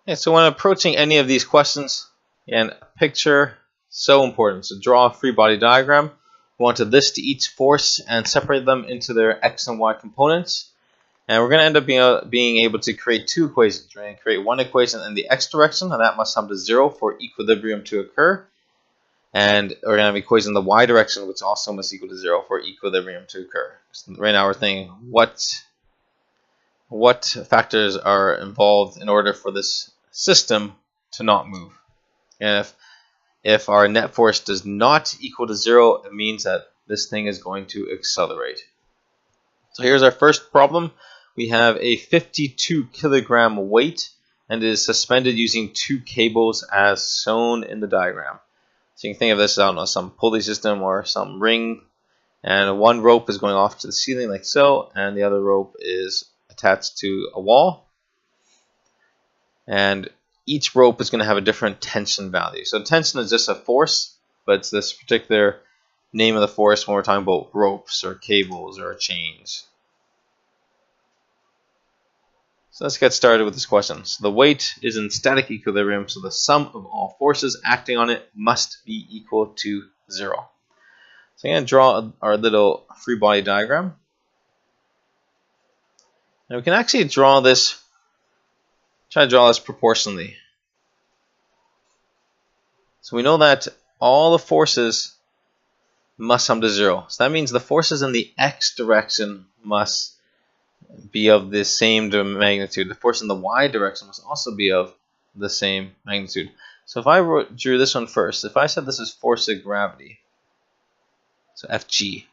Okay, so when approaching any of these questions, and picture, so important. So draw a free body diagram. We want to list each force and separate them into their x and y components. And we're going to end up being able to create two equations. We're going to create one equation in the x direction, and that must sum to 0 for equilibrium to occur. And we're going to have an equation in the y direction, which also must equal to 0 for equilibrium to occur. So right now we're thinking, what factors are involved in order for this system to not move? And if our net force does not equal to 0, it means that this thing is going to accelerate. So here's our first problem. We have a 52 kilogram weight and it is suspended using two cables as shown in the diagram. So you can think of this as, I don't know, some pulley system or some ring, and one rope is going off to the ceiling like so, and the other rope is attached to a wall. And each rope is going to have a different tension value. So tension is just a force, but it's this particular name of the force when we're talking about ropes or cables or chains. So let's get started with this question. So the weight is in static equilibrium, so the sum of all forces acting on it must be equal to 0. So I'm going to draw our little free body diagram. And we can actually draw this, try to draw this proportionally. So we know that all the forces must sum to 0. So that means the forces in the x direction must be of the same magnitude. The force in the y direction must also be of the same magnitude. So if I drew this one first, if I said this is force of gravity, so Fg,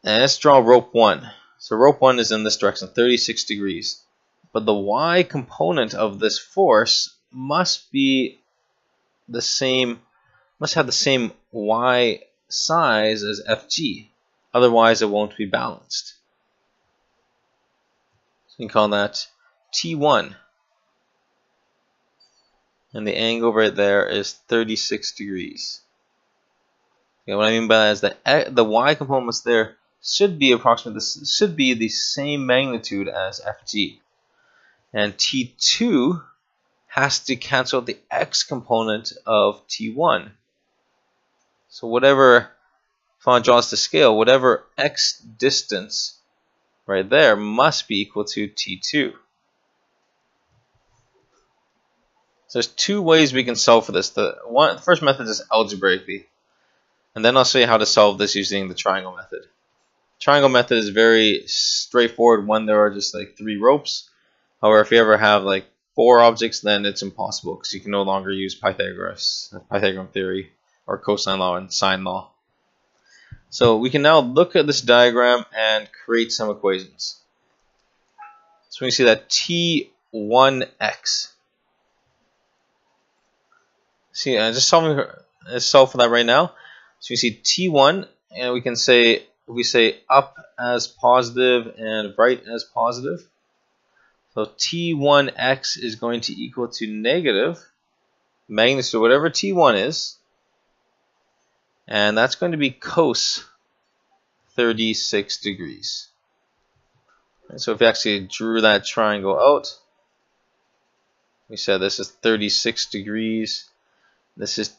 and let's draw rope 1. So rope 1 is in this direction, 36 degrees. But the y component of this force must be the same, must have the same y size as Fg. Otherwise, it won't be balanced. So you can call that T1. And the angle right there is 36 degrees. Okay, what I mean by that is that the y component there should be approximately this, should be the same magnitude as Fg. And T2 has to cancel the x component of T1. So whatever, if I draw this to scale, whatever x distance right there must be equal to T2. So there's two ways we can solve for this. The first method is algebraically, and then I'll show you how to solve this using the triangle method. Triangle method is very straightforward when there are just like 3 ropes. However, if you ever have like 4 objects, then it's impossible because you can no longer use Pythagorean theory or cosine law and sine law. So we can now look at this diagram and create some equations. So we see that T1x. See, let's solve for that right now. So we see T1, and we can say, we say up as positive and right as positive. So T1x is going to equal to negative magnitude, whatever T1 is, and that's going to be cos 36 degrees. And so if we actually drew that triangle out, we said this is 36 degrees. This is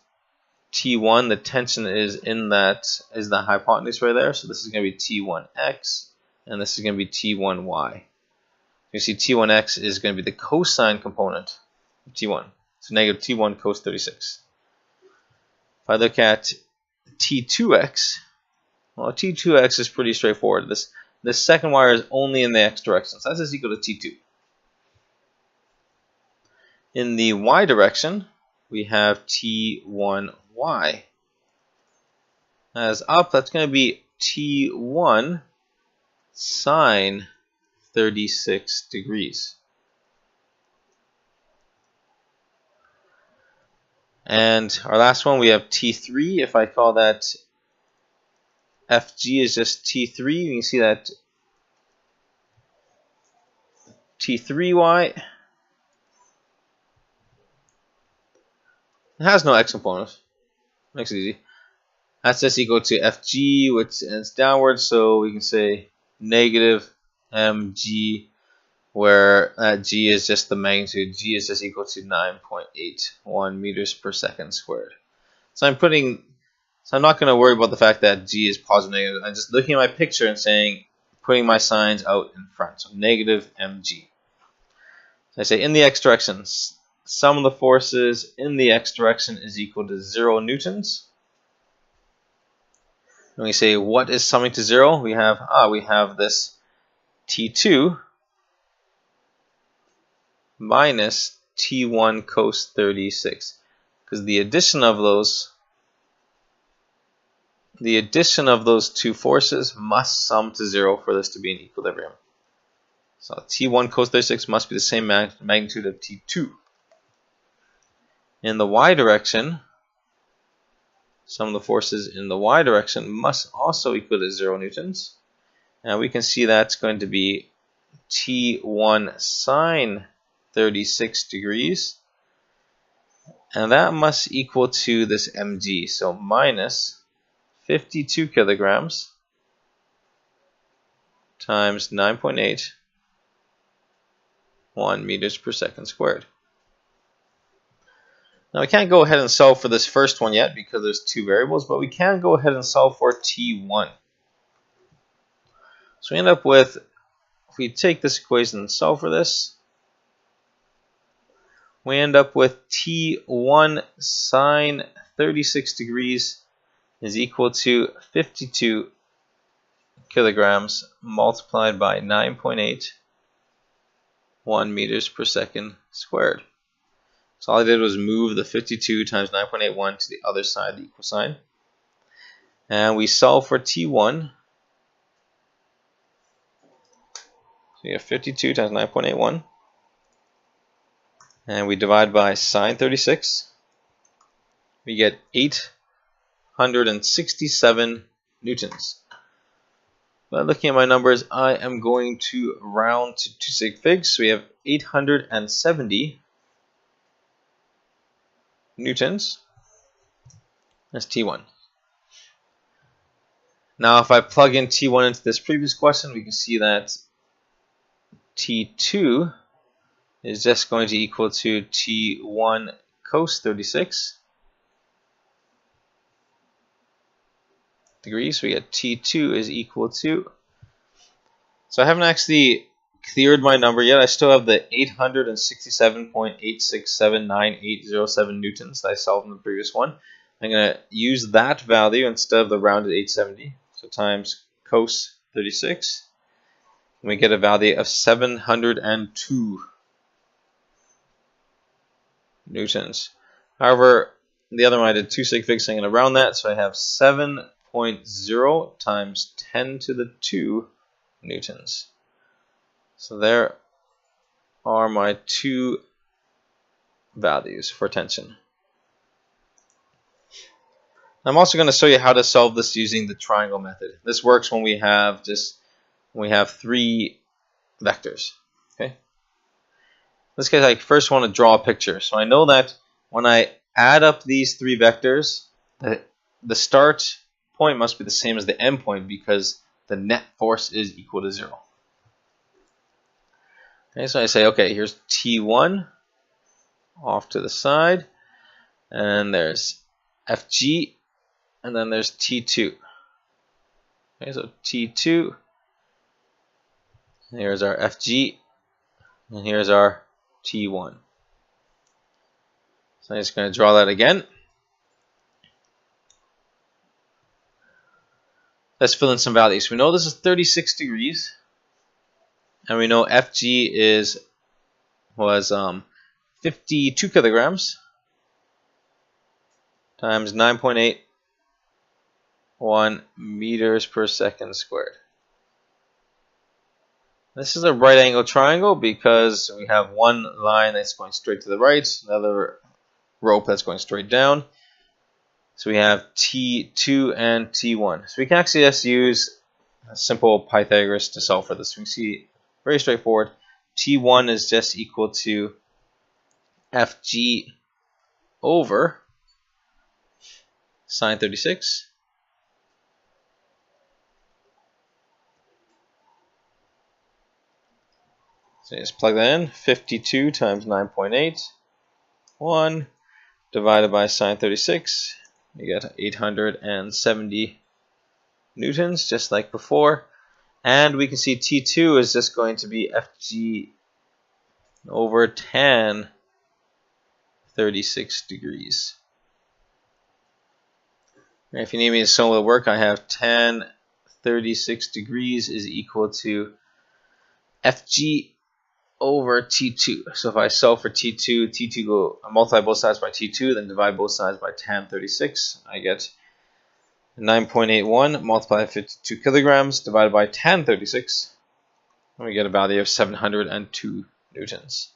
T1. The tension is in that, is the hypotenuse right there. So this is going to be T1x, and this is going to be T1y. You see T1x is going to be the cosine component of T1. So negative T1 cos 36. If I look at T2x, well, T2x is pretty straightforward. This second wire is only in the x direction, so that's just equal to T2. In the y direction, we have T1y. As up, that's going to be T1 sine 36 degrees. And our last one, we have T3. If I call that Fg is just T3, you can see that T3y, it has no x component. Makes it easy. That's just equal to Fg, which is downward, so we can say negative mg where g is just the magnitude. G is just equal to 9.81 meters per second squared. So I'm not going to worry about the fact that g is positive or negative. I'm just looking at my picture and putting my signs out in front. So negative mg. So I say in the x direction, sum of the forces in the x direction is equal to 0 newtons. And we say, what is summing to 0? We have this T2 minus T1 cos 36, because the addition of those two forces must sum to 0 for this to be in equilibrium. So T1 cos 36 must be the same magnitude of T2. In the y direction, sum of the forces in the y direction must also equal to 0 newtons. And we can see that's going to be T1 sine 36 degrees. And that must equal to this mg, so minus 52 kilograms times 9.81 meters per second squared. Now we can't go ahead and solve for this first one yet because there's two variables, but we can go ahead and solve for T1. So we end up with, if we take this equation and solve for this, we end up with T1 sine 36 degrees is equal to 52 kilograms multiplied by 9.81 meters per second squared. So all I did was move the 52 times 9.81 to the other side of the equal sign. And we solve for T1. So we have 52 times 9.81. And we divide by sine 36. We get 867 newtons. But looking at my numbers, I am going to round to 2 sig figs. So we have 870 newtons. That's T1. Now if I plug in T1 into this previous question, we can see that T2 is just going to equal to T1 cos 36 degrees. So we get T2 is equal to, so I haven't actually cleared my number yet. I still have the 867.8679807 newtons that I solved in the previous one. I'm going to use that value instead of the rounded 870. So times cos 36. And we get a value of 702 newtons. However, the other one I did 2 sig figs, so I'm going to round that. So I have 7.0 times 10 to the 2 newtons. So there are my two values for tension. I'm also going to show you how to solve this using the triangle method. This works when we have three vectors. Okay. In this case, I first want to draw a picture. So I know that when I add up these three vectors, the start point must be the same as the end point because the net force is equal to 0. Okay, so I say, okay, here's T1 off to the side, and there's FG, and then there's T2. Okay, so T2, here's our FG, and here's our T1. So I'm just going to draw that again. Let's fill in some values. We know this is 36 degrees. And we know FG was 52 kilograms times 9.81 meters per second squared. This is a right angle triangle because we have one line that's going straight to the right, another rope that's going straight down. So we have T2 and T1. So we can actually just use a simple Pythagoras to solve for this. We can see very straightforward. T1 is just equal to FG over sine 36 So just plug that in. 52 times 9.8. 1 divided by sine 36. You get 870 newtons, just like before. And we can see T2 is just going to be Fg over tan 36 degrees. And if you need me to solve the work, I have tan 36 degrees is equal to Fg over T2. So if I solve for T2 go multiply both sides by T2, then divide both sides by tan 36. I get 9.81 multiplied by 52 kilograms divided by tan 36. And we get a value of 702 newtons.